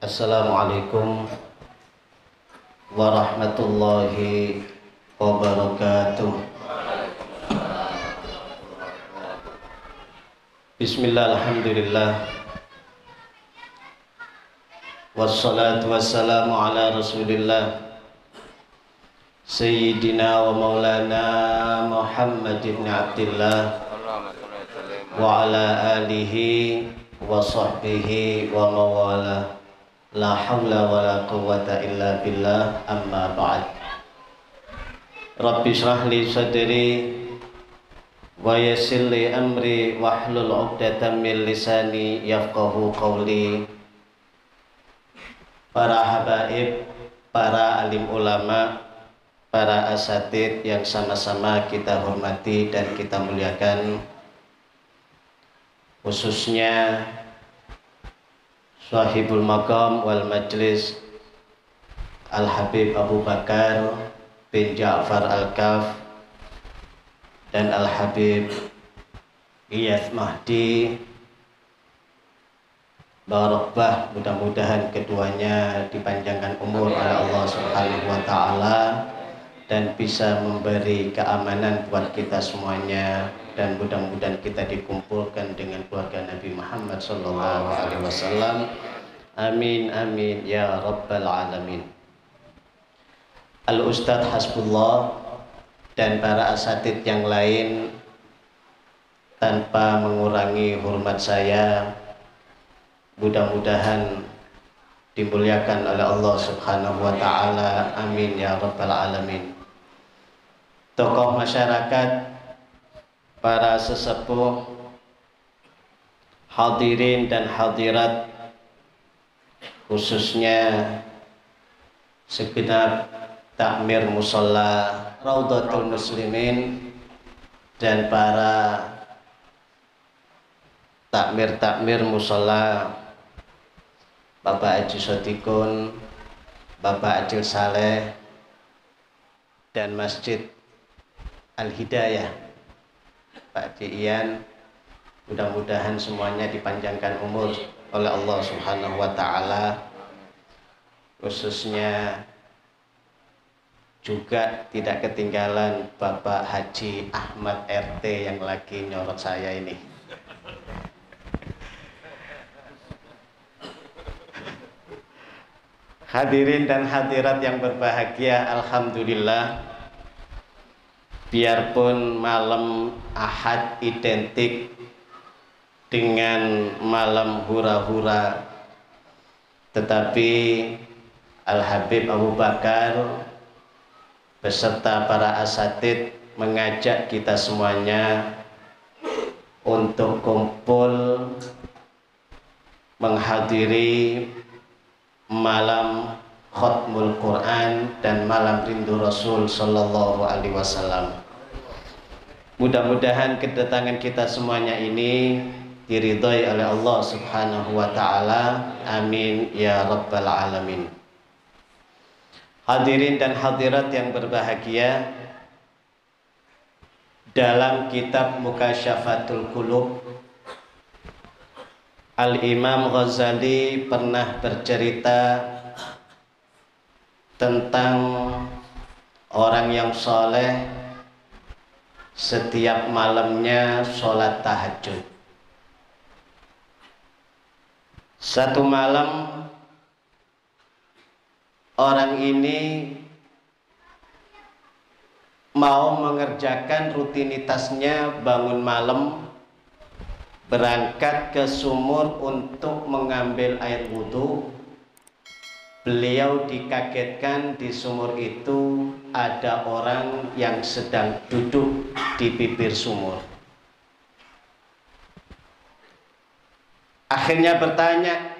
Assalamualaikum warahmatullahi wabarakatuh. Bismillah, alhamdulillah, wassalatu wassalamu ala rasulillah Sayyidina wa maulana Muhammad ibn Abdillah wa ala alihi wa sahbihi wa mawala. La hawla wa la quwwata illa billah, amma ba'd. Rabbi shrah li sadri wa yassir li amri wahlul 'uqdatam min lisani yafqahu qawli. Para habaib, para alim ulama, para asatid yang sama-sama kita hormati dan kita muliakan, khususnya Sahibul Maqam wal Majlis Al-Habib Abu Bakar bin Ja'far Al-Kaf dan Al-Habib Iyas Mahdi Barakbah, mudah-mudahan keduanya dipanjangkan umur oleh Allah Subhanahu wa Ta'ala dan bisa memberi keamanan buat kita semuanya, dan mudah-mudahan kita dikumpulkan dengan keluarga Nabi Muhammad sallallahu alaihi wasallam. Amin amin ya rabbal alamin. Al Ustadz Hasbullah dan para asatid yang lain, tanpa mengurangi hormat saya, mudah-mudahan dimuliakan oleh Allah Subhanahu wa Ta'ala. Amin ya rabbal alamin. Tokoh masyarakat, para sesepuh, hadirin dan hadirat, khususnya segenap takmir musalla Raudhatul Muslimin dan para takmir musalla Bapak Haji Sodikun, Bapak Adil Saleh, dan Masjid Al-Hidayah Pak Dian, mudah-mudahan semuanya dipanjangkan umur oleh Allah Subhanahu wa Ta'ala. Khususnya juga tidak ketinggalan Bapak Haji Ahmad RT yang lagi nyorot saya ini. Hadirin dan hadirat yang berbahagia, alhamdulillah, biarpun malam Ahad identik dengan malam hura-hura, tetapi Al-Habib Abu Bakar beserta para asatid mengajak kita semuanya untuk kumpul menghadiri malam Khatmul Quran dan malam Rindu Rasul Sallallahu Alaihi Wasallam. Mudah-mudahan kedatangan kita semuanya ini diridhai oleh Allah Subhanahu wa Ta'ala. Amin ya rabbal alamin. Hadirin dan hadirat yang berbahagia, dalam kitab Mukasyafatul Qulub, Al-Imam Ghazali pernah bercerita tentang orang yang soleh setiap malamnya sholat tahajud. Satu malam orang ini mau mengerjakan rutinitasnya, bangun malam, berangkat ke sumur untuk mengambil air wudhu. Beliau dikagetkan di sumur itu ada orang yang sedang duduk di bibir sumur. Akhirnya bertanya,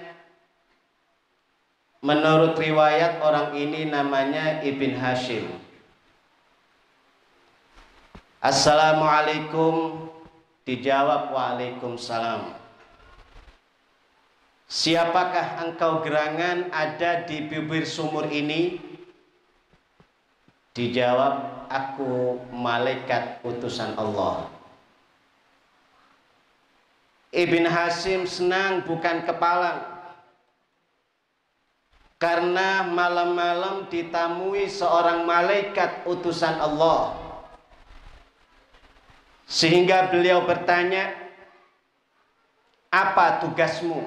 menurut riwayat orang ini namanya Ibn Hashim. Assalamualaikum. Dijawab, waalaikumsalam. Siapakah engkau gerangan ada di bibir sumur ini? Dijawab, aku malaikat utusan Allah. Ibn Hashim senang bukan kepalang. Karena malam-malam ditamui seorang malaikat utusan Allah. Sehingga beliau bertanya, apa tugasmu?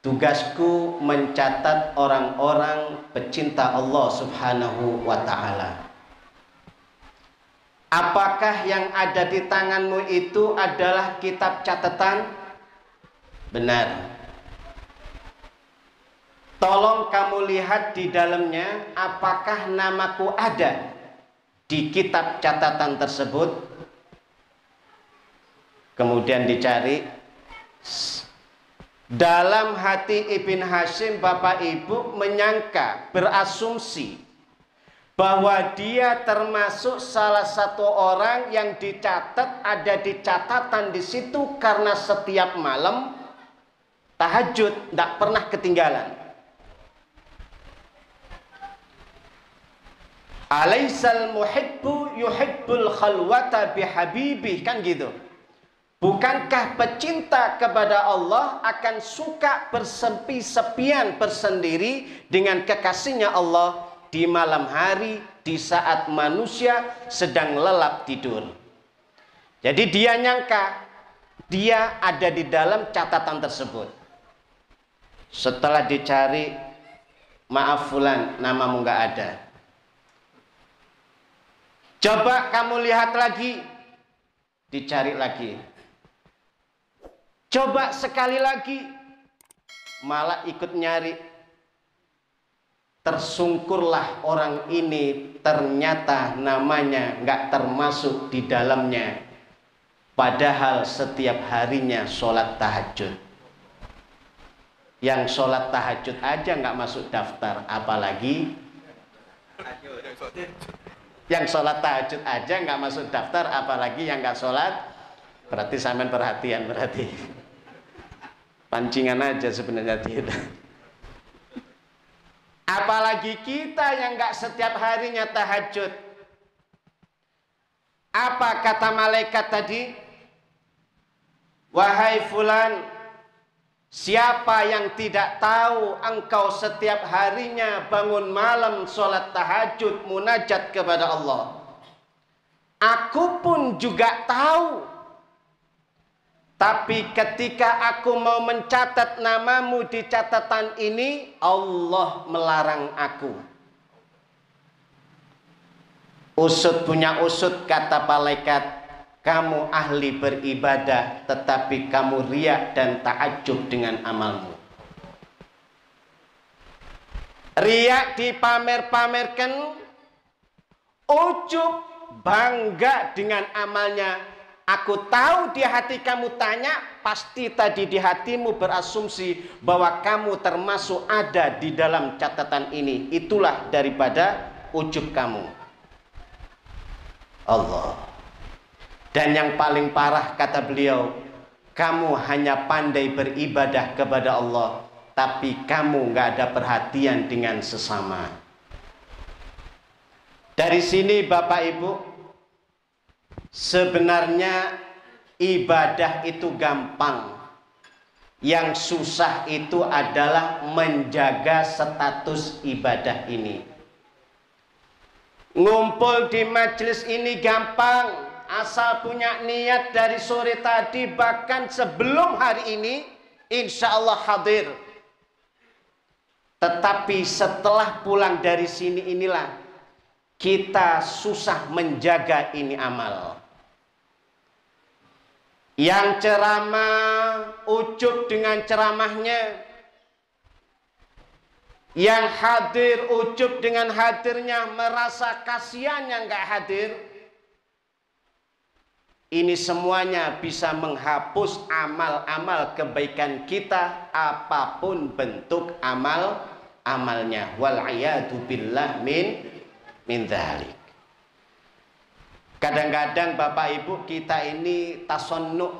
Tugasku mencatat orang-orang pecinta Allah subhanahu wa ta'ala. Apakah yang ada di tanganmu itu adalah kitab catatan? Benar. Tolong kamu lihat di dalamnya, apakah namaku ada di kitab catatan tersebut? Kemudian dicari. Dalam hati Ibn Hashim, Bapak Ibu menyangka, berasumsi bahwa dia termasuk salah satu orang yang dicatat, ada di catatan di situ karena setiap malam tahajud, tidak pernah ketinggalan. Alaisal muhibbu yuhibbul khalwata bihabibih, kan gitu. Bukankah pecinta kepada Allah akan suka bersepi-sepian, bersendiri dengan kekasihnya Allah di malam hari, di saat manusia sedang lelap tidur. Jadi dia nyangka dia ada di dalam catatan tersebut. Setelah dicari, maaf fulan, namamu nggak ada. Coba kamu lihat lagi, dicari lagi. Coba sekali lagi, malah ikut nyari. Tersungkurlah orang ini, ternyata namanya nggak termasuk di dalamnya. Padahal setiap harinya sholat tahajud. Yang sholat tahajud aja nggak masuk daftar, apalagi yang sholat tahajud aja nggak masuk daftar, apalagi yang nggak sholat. Berarti sampean perhatian, berarti pancingan aja sebenarnya dia. Apalagi kita yang nggak setiap harinya tahajud. Apa kata malaikat tadi? Wahai fulan, siapa yang tidak tahu engkau setiap harinya bangun malam sholat tahajud munajat kepada Allah? Aku pun juga tahu. Tapi ketika aku mau mencatat namamu di catatan ini, Allah melarang aku. Usut punya usut, kata malaikat, kamu ahli beribadah, tetapi kamu riya dan ta'ajub dengan amalmu. Riya dipamer-pamerkan, ujub bangga dengan amalnya. Aku tahu di hati kamu tanya, pasti tadi di hatimu berasumsi bahwa kamu termasuk ada di dalam catatan ini. Itulah daripada ujub kamu. Allah. Dan yang paling parah kata beliau, kamu hanya pandai beribadah kepada Allah, tapi kamu nggak ada perhatian dengan sesama. Dari sini Bapak Ibu, sebenarnya ibadah itu gampang. Yang susah itu adalah menjaga status ibadah ini. Ngumpul di majelis ini gampang, asal punya niat dari sore tadi, bahkan sebelum hari ini insya Allah hadir. Tetapi setelah pulang dari sini inilah kita susah menjaga ini amal. Yang ceramah ujub dengan ceramahnya, yang hadir ujub dengan hadirnya, merasa kasihan yang nggak hadir. Ini semuanya bisa menghapus amal-amal kebaikan kita, apapun bentuk amalnya. Wal'iyadu billah min dzalik. Kadang-kadang Bapak Ibu kita ini tasonnuk,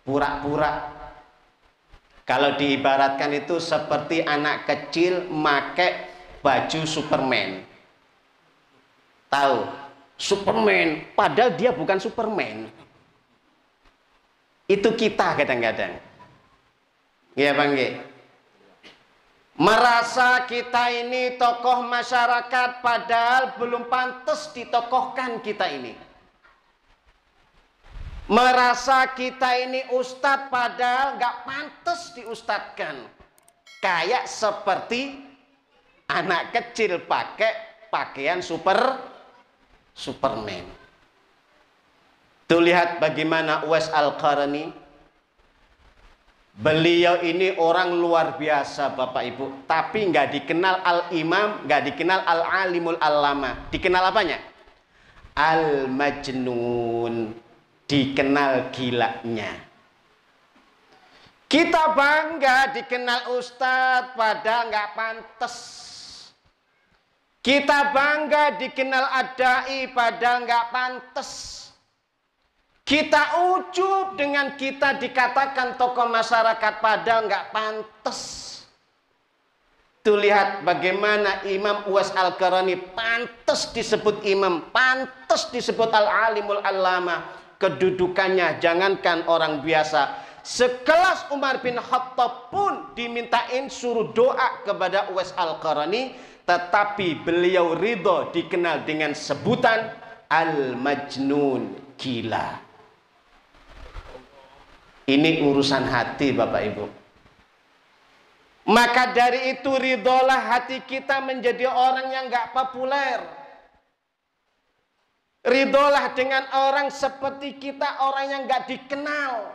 pura-pura. Kalau diibaratkan itu seperti anak kecil make baju Superman. Tahu? Superman, padahal dia bukan Superman. Itu kita kadang-kadang. Iya Bang Nggih. Merasa kita ini tokoh masyarakat padahal belum pantas ditokohkan kita ini. Merasa kita ini ustadz padahal nggak pantas diustadkan. Kayak seperti anak kecil pakai pakaian Superman. Tuh lihat bagaimana Uwais Al-Qarni. Beliau ini orang luar biasa Bapak Ibu. Tapi nggak dikenal al-imam, nggak dikenal al-alimul allama. Dikenal apanya? Al-majnun. Dikenal gilanya. Kita bangga dikenal ustadz padahal nggak pantas. Kita bangga dikenal adai padahal nggak pantas. Kita ujub dengan kita dikatakan tokoh masyarakat padahal nggak pantas. Tuh lihat bagaimana Imam Uwais Al-Qarni pantas disebut imam, pantas disebut al-alimul allama. Kedudukannya jangankan orang biasa, sekelas Umar bin Khattab pun dimintain suruh doa kepada Uwais Al-Qarni, tetapi beliau ridho dikenal dengan sebutan al-majnun, gila. Ini urusan hati Bapak Ibu. Maka dari itu ridholah hati kita menjadi orang yang gak populer. Ridholah dengan orang seperti kita, orang yang gak dikenal.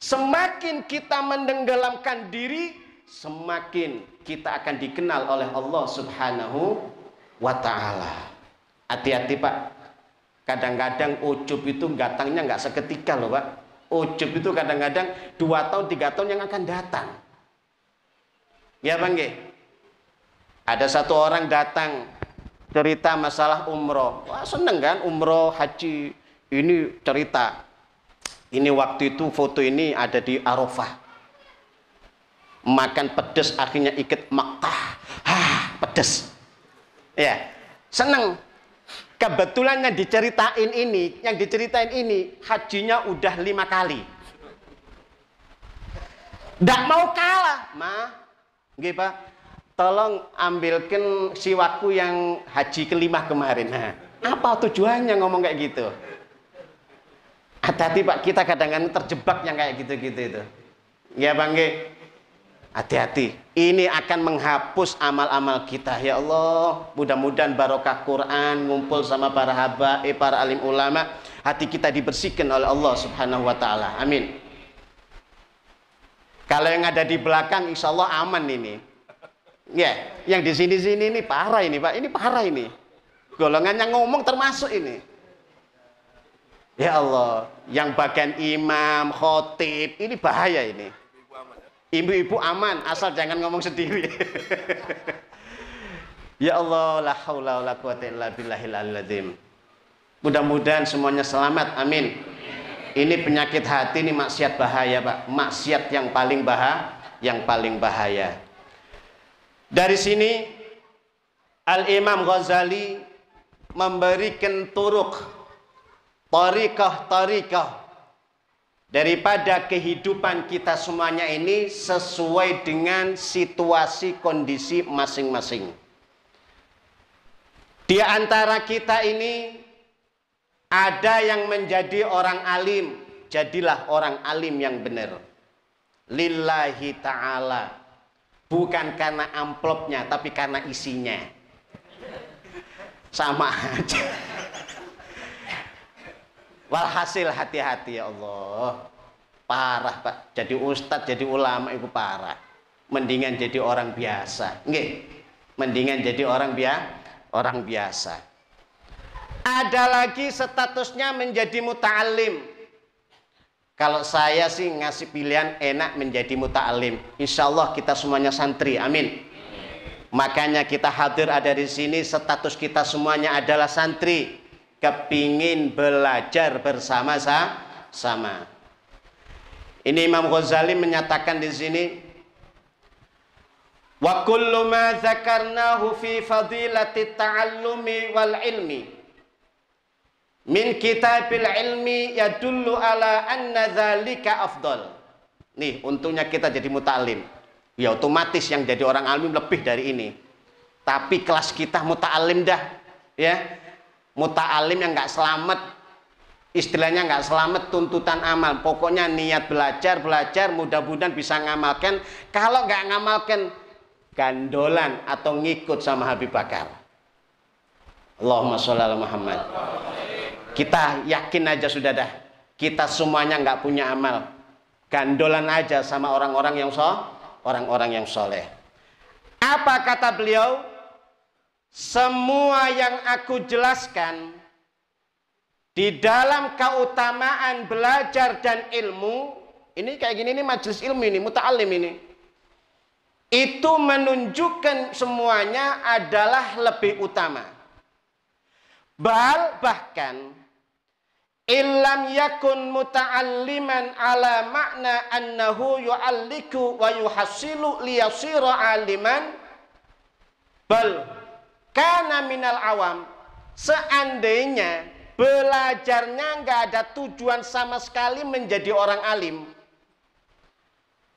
Semakin kita mendenggelamkan diri, semakin kita akan dikenal oleh Allah Subhanahu wa ta'ala. Hati-hati Pak. Kadang-kadang ujub itu datangnya gak seketika loh Pak. Ujub itu kadang-kadang 2 tahun, 3 tahun yang akan datang. Ya Bang Ge? Ada satu orang datang cerita masalah umroh. Wah seneng kan umroh haji. Ini cerita. Ini waktu itu foto ini ada di Arafah. Makan pedes akhirnya ikut Makkah. Pedes. Ya, seneng. Kebetulan yang diceritain ini hajinya udah 5 kali. Nggak mau kalah, nggih Pak. Tolong ambilkan siwaku yang haji kelima kemarin. Nah, apa tujuannya ngomong kayak gitu? Hati-hati Pak, kita kadang-kadang terjebak yang kayak gitu-gitu itu. Ya Bang Ge. Hati-hati. Ini akan menghapus amal-amal kita. Ya Allah, mudah-mudahan barokah Quran, ngumpul sama para habaib, para alim ulama, hati kita dibersihkan oleh Allah Subhanahu wa taala. Amin. Kalau yang ada di belakang insya Allah aman ini. Ya, yang di sini-sini ini parah ini Pak, ini parah ini. Golongan yang ngomong termasuk ini. Ya Allah, yang bagian imam, khotib, ini bahaya ini. Ibu-ibu aman, asal jangan ngomong sendiri. Ya Allah, la haula wala quwata illa billahil azim. Mudah-mudahan semuanya selamat, amin. Ini penyakit hati, ini maksiat bahaya Pak, maksiat yang paling bahaya. Dari sini Al-Imam Ghazali memberikan tariqah daripada kehidupan kita semuanya ini sesuai dengan situasi kondisi masing-masing. Di antara kita ini ada yang menjadi orang alim, jadilah orang alim yang benar. Lillahi ta'ala. Bukan karena amplopnya, tapi karena isinya. Sama aja. Walhasil hati-hati ya Allah. Parah Pak. Jadi ustadz, jadi ulama itu parah. Mendingan jadi orang biasa. Nggih. Mendingan jadi orang biasa. Ada lagi statusnya menjadi muta'alim. Kalau saya sih ngasih pilihan enak menjadi muta'alim. Insya Allah kita semuanya santri, amin. Makanya kita hadir ada di sini, status kita semuanya adalah santri. Kepingin belajar bersama-sama. Ini Imam Ghazali menyatakan di sini, wa kullu ma dzakarnahu fi fadilati ta'allumi wal ilmi min kitabil ilmi yadullu ala anna dzalika afdal. Nih, untungnya kita jadi muta'alim. Ya otomatis yang jadi orang alim lebih dari ini. Tapi kelas kita muta'alim dah, ya. Muta'alim yang nggak selamat, istilahnya nggak selamat tuntutan amal. Pokoknya niat belajar, mudah-mudahan bisa ngamalkan. Kalau nggak ngamalkan, gandolan atau ngikut sama Habib Bakar. Allahumma sholli ala Muhammad. Kita yakin aja sudah dah. Kita semuanya nggak punya amal. Gandolan aja sama orang-orang yang soleh. Apa kata beliau? Semua yang aku jelaskan di dalam keutamaan belajar dan ilmu, ini kayak gini, ini majelis ilmu ini, muta'alim ini. Itu menunjukkan semuanya adalah lebih utama. Bahkan illam yakun muta'alliman ala makna annahu yu'alliku wa yuhassilu liyasira aliman bal kana minal awam. Seandainya belajarnya nggak ada tujuan sama sekali menjadi orang alim,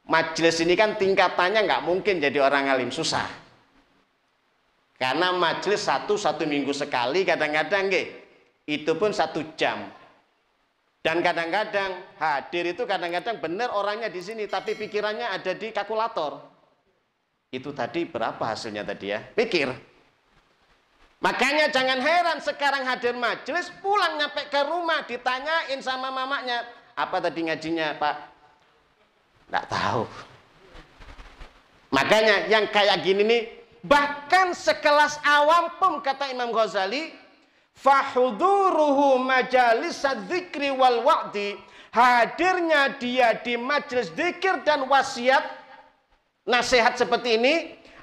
majelis ini kan tingkatannya nggak mungkin jadi orang alim, susah. Karena majelis satu minggu sekali, kadang-kadang itu pun 1 jam. Dan kadang-kadang hadir itu kadang-kadang benar orangnya di sini, tapi pikirannya ada di kalkulator. Itu tadi berapa hasilnya tadi ya? Pikir. Makanya jangan heran sekarang hadir majelis, pulang nyampe ke rumah ditanyain sama mamanya, apa tadi ngajinya Pak? Nggak tahu. Makanya yang kayak gini nih, bahkan sekelas awam pun kata Imam Ghazali, fahuduruhu majalis dzikri wal wa'di, hadirnya dia di majelis zikir dan wasiat nasihat seperti ini,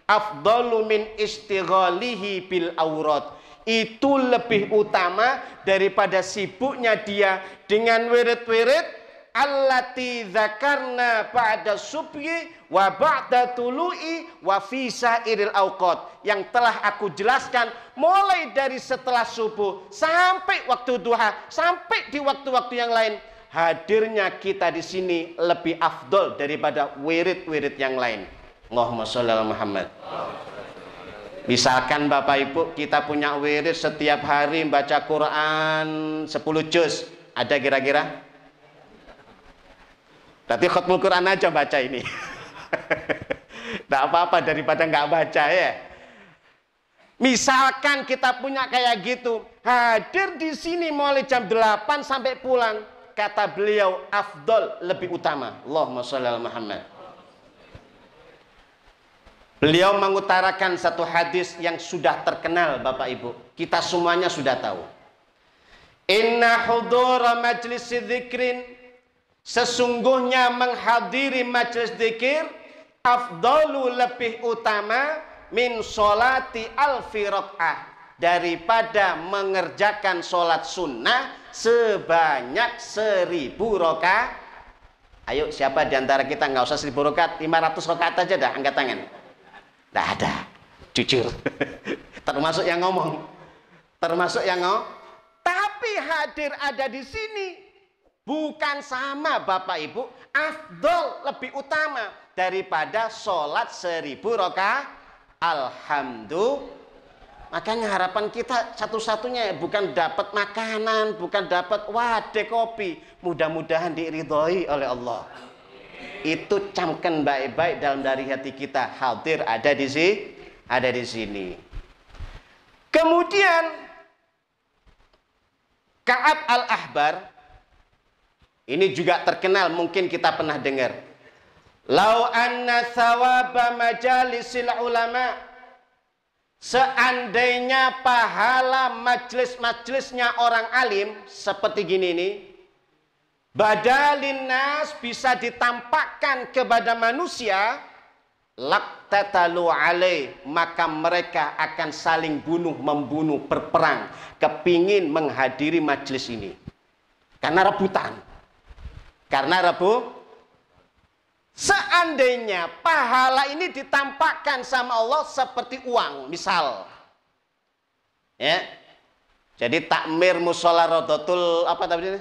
afdalu min istighalihi bil aurat, itu lebih utama daripada sibuknya dia dengan wirid-wirid allati dzakarna ba'da subhi wa ba'da tulu'i wa fi sairil awqat, yang telah aku jelaskan mulai dari setelah subuh sampai waktu duha sampai di waktu-waktu yang lain. Hadirnya kita di sini lebih afdol daripada wirid-wirid yang lain. Allahumma sholli ala Muhammad. Misalkan Bapak Ibu kita punya wirid setiap hari baca Quran 10 juz, ada kira-kira? Berarti khutbul Quran aja baca ini. Tidak apa-apa daripada nggak baca ya. Misalkan kita punya kayak gitu, hadir di sini mulai jam 8 sampai pulang, kata beliau afdol, lebih utama. Allahumma sholli ala Muhammad. Beliau mengutarakan satu hadis yang sudah terkenal Bapak Ibu. Kita semuanya sudah tahu. Inna hudura majlis dzikrin, sesungguhnya menghadiri majelis zikir, afdalu, lebih utama, min sholati alfi rakaah, daripada mengerjakan sholat sunnah sebanyak 1000 rakaat. Ayo siapa diantara kita nggak usah 1000 rakaat, 500 rakaat aja dah, angkat tangan. Nggak ada, jujur. Termasuk yang ngomong, tapi hadir ada di sini bukan sama Bapak Ibu, afdol, lebih utama daripada sholat 1000 rakaat. Alhamdulillah. Makanya harapan kita satu-satunya bukan dapat makanan, bukan dapat wadah kopi, mudah-mudahan diridhoi oleh Allah. Itu camkan baik-baik dalam dari hati kita, hadir ada di sini. Kemudian Ka'ab al-Ahbar, ini juga terkenal, mungkin kita pernah dengar. Lau anna thawaba majalisil ulama, seandainya pahala majelis-majelisnya orang alim seperti gini nih, badalin nas, bisa ditampakkan kepada manusia, laqtatalu alaih, maka mereka akan saling membunuh, berperang, kepingin menghadiri majelis ini. Karena rebutan. Seandainya pahala ini ditampakkan sama Allah seperti uang, misal. Ya. Jadi takmir mushola Raudhatul apa tadi?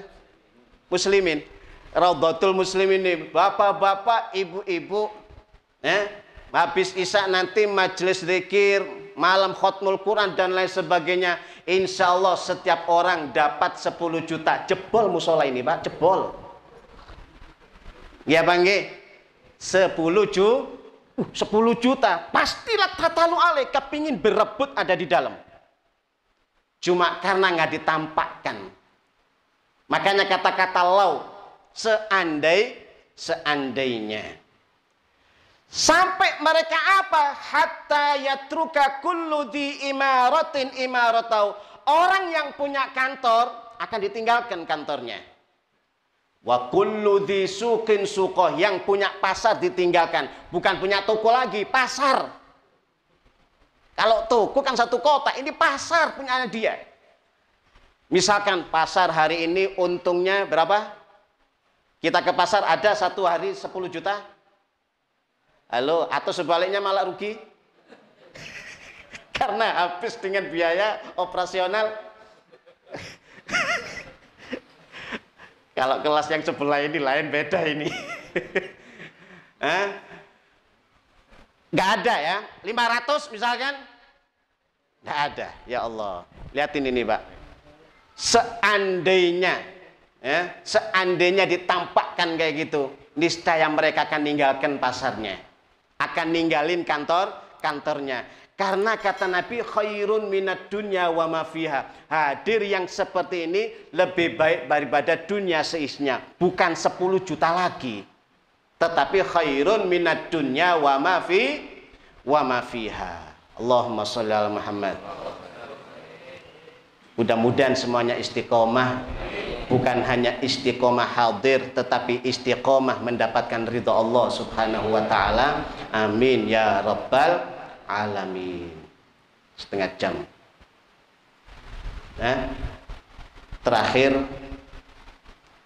Muslimin. Raudhatul Muslimin ini, bapak-bapak, ibu-ibu, habis isya nanti majelis zikir, malam khotmul Quran dan lain sebagainya. Insya Allah setiap orang dapat 10 juta. Jebol musola ini Pak, jebol. Ya Bang, 10 juta. Pastilah tatalu alaih kepingin berebut ada di dalam. Cuma karena nggak ditampakkan. Makanya kata-kata lau, seandainya. Sampai mereka apa? Hatta yatruka kullu di imaratin imaratau. Orang yang punya kantor akan ditinggalkan kantornya. Wa kullu di suqin suqoh. Yang punya pasar ditinggalkan. Bukan punya toko lagi, pasar. Kalau toko kan satu kota, ini pasar punya dia. Misalkan pasar hari ini untungnya berapa? Kita ke pasar ada satu hari 10 juta. Halo, atau sebaliknya malah rugi? Karena habis dengan biaya operasional. Kalau kelas yang sebelah ini lain, beda ini. Nggak ada ya, 500 misalkan. Nggak ada, ya Allah. Lihatin ini Pak. Seandainya ditampakkan kayak gitu, niscaya mereka akan ninggalkan pasarnya. Akan ninggalin kantornya. Karena kata Nabi, khairun minad dunya wa ma fiha. Hadir yang seperti ini lebih baik daripada dunia seisinya. Bukan 10 juta lagi. Tetapi khairun minad dunya wa ma fiha. Allahumma sholli ala Muhammad. Mudah-mudahan semuanya istiqomah. Bukan hanya istiqomah hadir, tetapi istiqomah mendapatkan ridha Allah subhanahu wa ta'ala. Amin ya rabbal alamin. Setengah jam. Terakhir,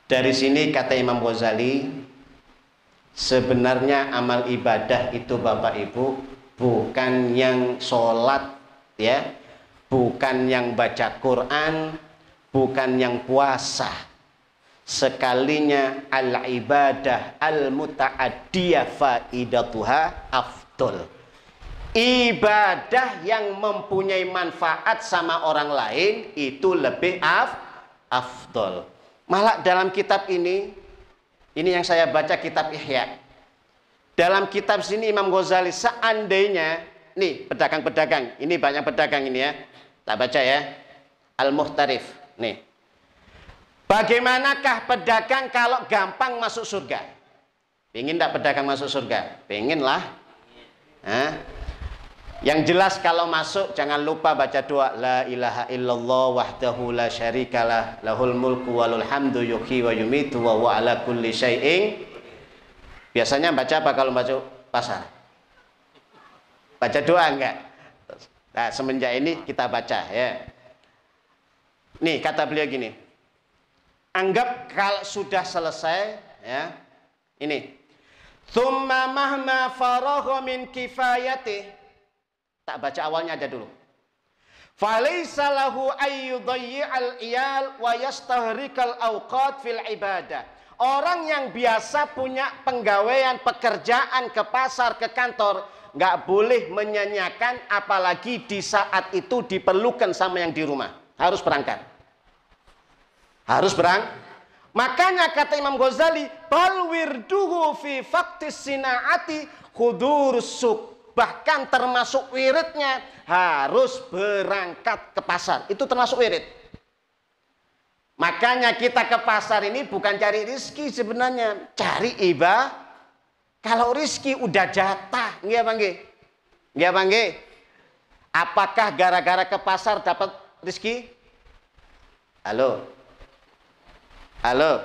dari sini kata Imam Ghazali, sebenarnya amal ibadah itu Bapak Ibu bukan yang sholat, ya, bukan yang baca Quran, bukan yang puasa. Sekalinya al-ibadah al-muta'addiyah faidatuha afdol. Ibadah yang mempunyai manfaat sama orang lain itu lebih afdol. Malah dalam kitab ini yang saya baca kitab Ihya. Dalam kitab sini Imam Ghazali seandainya, nih pedagang-pedagang, ini banyak pedagang ini ya. Tak baca ya. Al-Muhtarif. Nih, bagaimanakah pedagang kalau gampang masuk surga? Pengen tak pedagang masuk surga? Pengen lah. Yang jelas kalau masuk jangan lupa baca doa la ilaha illallah wahdahu la syarikalah lahul mulku walul hamdu yuhyi wa yumitu wa huwa ala kulli syai'in. Biasanya baca apa kalau masuk pasar? Baca doa enggak? Nah, semenjak ini kita baca ya. Nih kata beliau gini, anggap kalau sudah selesai ya, ini tsumma mahma faragha min kifayati, tak baca awalnya aja dulu. Falaysa lahu ayyudayyi'al iyal wa yastahrikal awqat fil ibadah. Orang yang biasa punya penggawaian, pekerjaan ke pasar, ke kantor, nggak boleh menyanyiakan, apalagi di saat itu diperlukan sama yang di rumah. Harus berangkat. Harus berangkat. Makanya kata Imam Ghazali, bal wirduhu fi faktis sinaati khudurus suq. Bahkan termasuk wiridnya harus berangkat ke pasar. Itu termasuk wirid. Makanya kita ke pasar ini bukan cari rizki sebenarnya, cari ibadah. Kalau rizki udah jatah, nggih Bang nggih? Nggih Bang nggih? Apakah gara-gara ke pasar dapat rizki? Halo? Halo?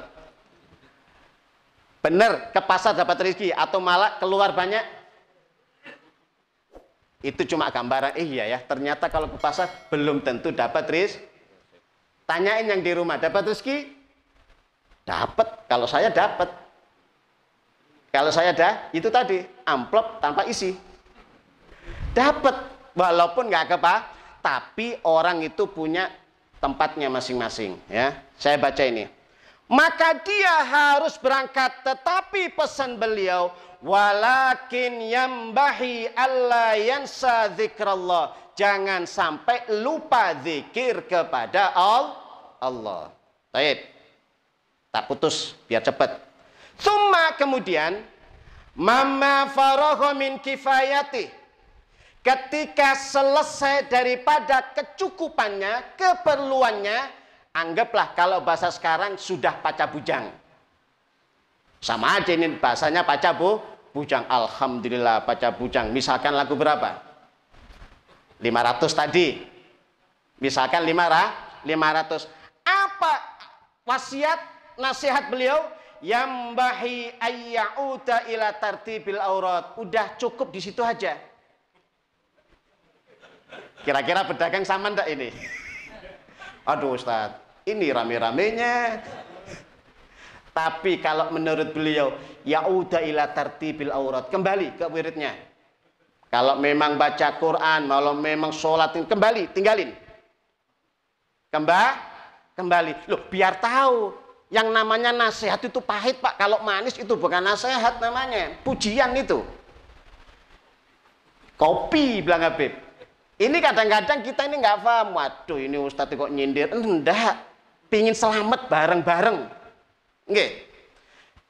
Bener ke pasar dapat rizki atau malah keluar banyak? Itu cuma gambaran. Iya ya, ternyata kalau ke pasar belum tentu dapat rizki. Tanyain yang di rumah, dapat rizki? Dapat, kalau saya dapat. Kalau saya itu tadi, amplop tanpa isi. Dapat, walaupun nggak kepa, tapi orang itu punya tempatnya masing-masing. Ya, saya baca ini. Maka dia harus berangkat, tetapi pesan beliau, Walakin yambahi alla yansa dzikrallah. Jangan sampai lupa zikir kepada Allah. Baik. Tak putus biar cepat. Summa kemudian mamma faragha min kifayati. Ketika selesai daripada kecukupannya, keperluannya, anggaplah kalau bahasa sekarang sudah paca bujang. Sama aja ini bahasanya paca bujang. Alhamdulillah paca bujang. Misalkan lagu berapa? 500 tadi. Misalkan 500. Apa wasiat nasihat beliau? Yambahi ayyauda ila tartibil aurat. Udah cukup di situ aja. Kira-kira pedagang sama ndak ini? Aduh Ustaz, ini rame-ramenya. Tapi kalau menurut beliau, yauda ila tartibil aurat, kembali ke wiridnya. Kalau memang baca Quran, kalau memang sholat, kembali, tinggalin. Kembali. Loh, biar tahu. Yang namanya nasihat itu pahit, Pak. Kalau manis itu bukan nasihat namanya. Pujian itu. Kopi, bilang Habib. Ini kadang-kadang kita ini nggak paham. Waduh, ini Ustadz kok nyindir. Enggak. Pingin selamat bareng-bareng. Nggih.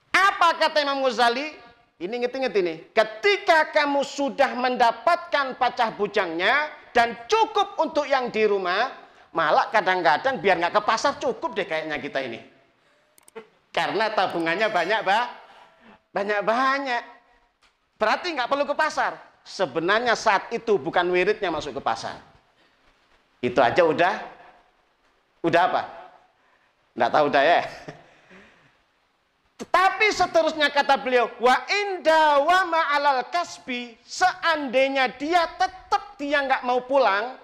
Apa kata Imam Ghazali? Ini inget-inget ini. Ketika kamu sudah mendapatkan pacah bujangnya dan cukup untuk yang di rumah, malah kadang-kadang biar nggak ke pasar cukup deh kayaknya kita ini. Karena tabungannya banyak. Berarti nggak perlu ke pasar. Sebenarnya saat itu bukan wiridnya masuk ke pasar. Itu aja udah apa? Nggak tahu dah ya. Tetapi seterusnya kata beliau, wa inda wa ma'alal kasbi, seandainya dia tetap nggak mau pulang,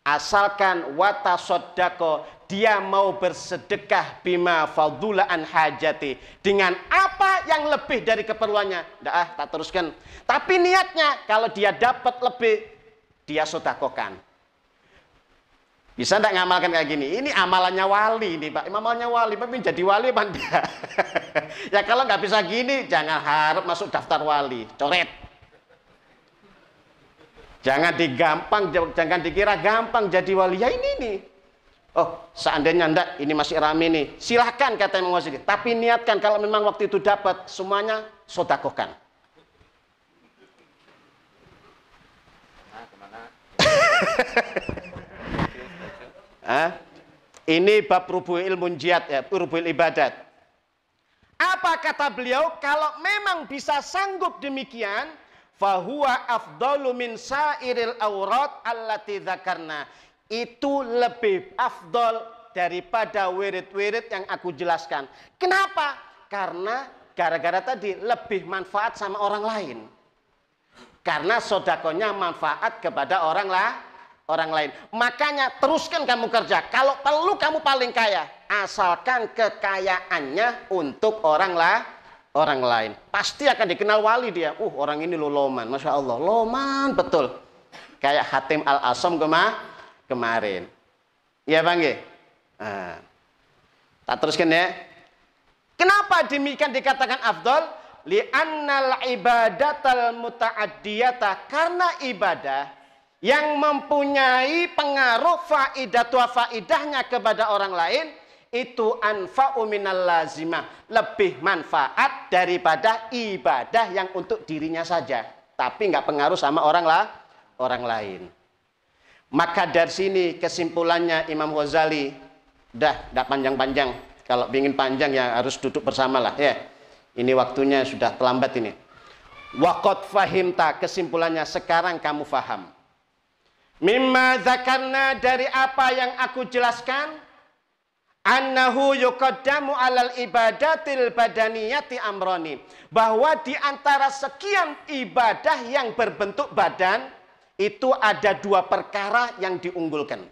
asalkan watasoddaqo, dia mau bersedekah bima fadula an hajati, dengan apa yang lebih dari keperluannya. Tak teruskan. Tapi niatnya kalau dia dapat lebih, dia sodakokan. Bisa enggak ngamalkan kayak gini? Ini amalannya wali nih Pak. Amalannya wali, tapi jadi wali apa enggak? Ya kalau nggak bisa gini, jangan harap masuk daftar wali. Coret. Jangan dikira gampang jadi wali. Ya ini nih. Oh, seandainya enggak, ini masih rame nih. Silahkan kata Imam Ghazali. Tapi niatkan kalau memang waktu itu dapat, semuanya sodakokan. Ini bab rubu'il munjiat ya, rubu'il ibadat. Apa kata beliau? Kalau memang bisa sanggup demikian, fahuwa afdalu min sairil aurat allati dzakarna. Itu lebih afdal daripada wirid-wirid yang aku jelaskan. Kenapa? Karena gara-gara tadi lebih manfaat sama orang lain. Karena sodakonya manfaat kepada orang lain. Makanya teruskan kamu kerja. Kalau perlu kamu paling kaya, asalkan kekayaannya untuk orang lain. Pasti akan dikenal wali dia. Orang ini loman, masya Allah, loman betul. Kayak Hatim Al-Asam kemarin. Iya Bang ya? Tak teruskan ya. Kenapa demikian dikatakan afdal? Li'annal ibadatal muta'addiyata, karena ibadah yang mempunyai pengaruh faidahnya kepada orang lain itu anfa'u minal lazimah, lebih manfaat daripada ibadah yang untuk dirinya saja tapi nggak pengaruh sama orang lain. Maka dari sini kesimpulannya Imam Ghazali, nggak panjang-panjang. Kalau ingin panjang ya harus duduk bersama lah ya. Ini waktunya sudah terlambat ini. Waqad fahimta, kesimpulannya sekarang kamu faham. Mimma zakarna, dari apa yang aku jelaskan, annahu yuqaddamu alal ibadatil badaniyati amroni, bahwa di antara sekian ibadah yang berbentuk badan itu ada dua perkara yang diunggulkan.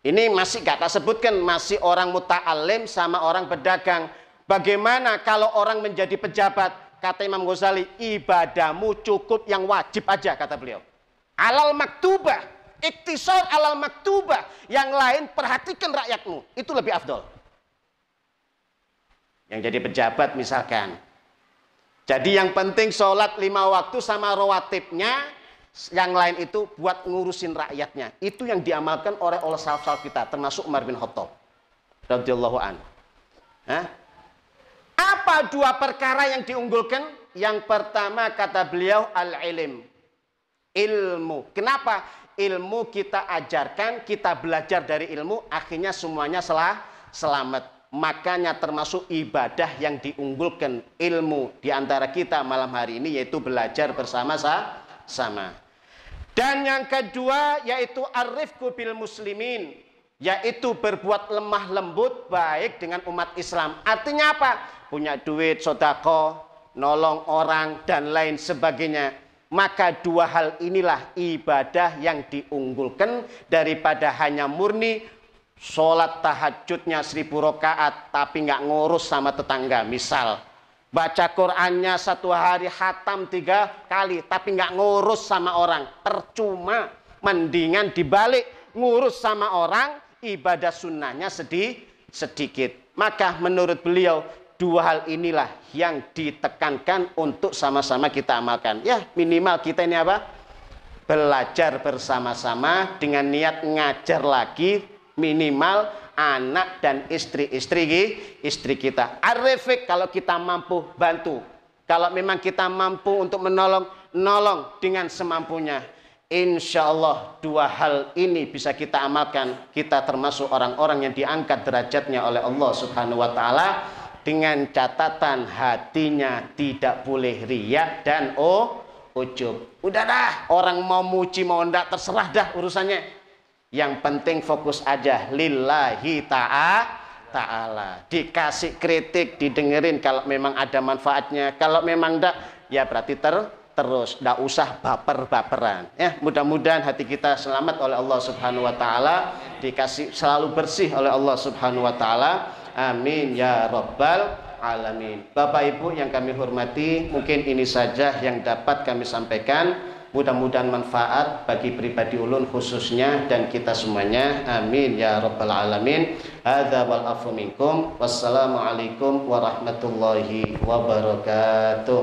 Ini masih gak tak sebutkan, masih orang muta'alim sama orang pedagang. Bagaimana kalau orang menjadi pejabat? Kata Imam Ghazali, ibadahmu cukup yang wajib aja, kata beliau. Alal maktubah, iktisar alal maktubah, yang lain perhatikan rakyatmu, itu lebih afdol. Yang jadi pejabat misalkan, Jadi yang penting sholat 5 waktu sama rawatibnya, yang lain itu buat ngurusin rakyatnya. Itu yang diamalkan oleh salaf kita, termasuk Umar bin Khattab radhiyallahu anhu. Apa 2 perkara yang diunggulkan? Yang pertama kata beliau al-ilm, ilmu. Kenapa? Ilmu kita ajarkan, kita belajar dari ilmu, akhirnya semuanya selamat. Makanya termasuk ibadah yang diunggulkan ilmu di antara kita malam hari ini, yaitu belajar bersama-sama. Dan yang kedua yaitu ar-rifqu bil muslimin, yaitu berbuat lemah lembut baik dengan umat Islam. Artinya apa? Punya duit, sedekah, nolong orang dan lain sebagainya. Maka 2 hal inilah ibadah yang diunggulkan daripada hanya murni sholat tahajudnya 1000 rakaat tapi nggak ngurus sama tetangga. Misal baca Qurannya 1 hari khatam 3 kali tapi nggak ngurus sama orang, percuma. Mendingan dibalik, ngurus sama orang, ibadah sunnahnya sedikit. Maka menurut beliau 2 hal inilah yang ditekankan untuk sama-sama kita amalkan. Ya minimal kita ini apa? Belajar bersama-sama dengan niat ngajar lagi, minimal anak dan istri kita. Arifik kalau kita mampu bantu. Kalau memang kita mampu untuk nolong dengan semampunya. Insya Allah 2 hal ini bisa kita amalkan. Kita termasuk orang-orang yang diangkat derajatnya oleh Allah Subhanahu wa Ta'ala, dengan catatan hatinya tidak boleh riya dan ujub. Udah dah, orang mau muji mau enggak terserah dah urusannya. Yang penting fokus aja lillahi ta'ala. Dikasih kritik, didengerin kalau memang ada manfaatnya. Kalau memang enggak, ya berarti terus. Enggak usah baper-baperan. Ya, mudah-mudahan hati kita selamat oleh Allah Subhanahu wa Ta'ala, dikasih selalu bersih oleh Allah Subhanahu wa Ta'ala. Amin ya rabbal alamin. Bapak Ibu yang kami hormati, mungkin ini saja yang dapat kami sampaikan. Mudah-mudahan manfaat bagi pribadi ulun khususnya dan kita semuanya. Amin ya rabbal alamin. Hadza wal afu minkum. Wassalamualaikum warahmatullahi wabarakatuh.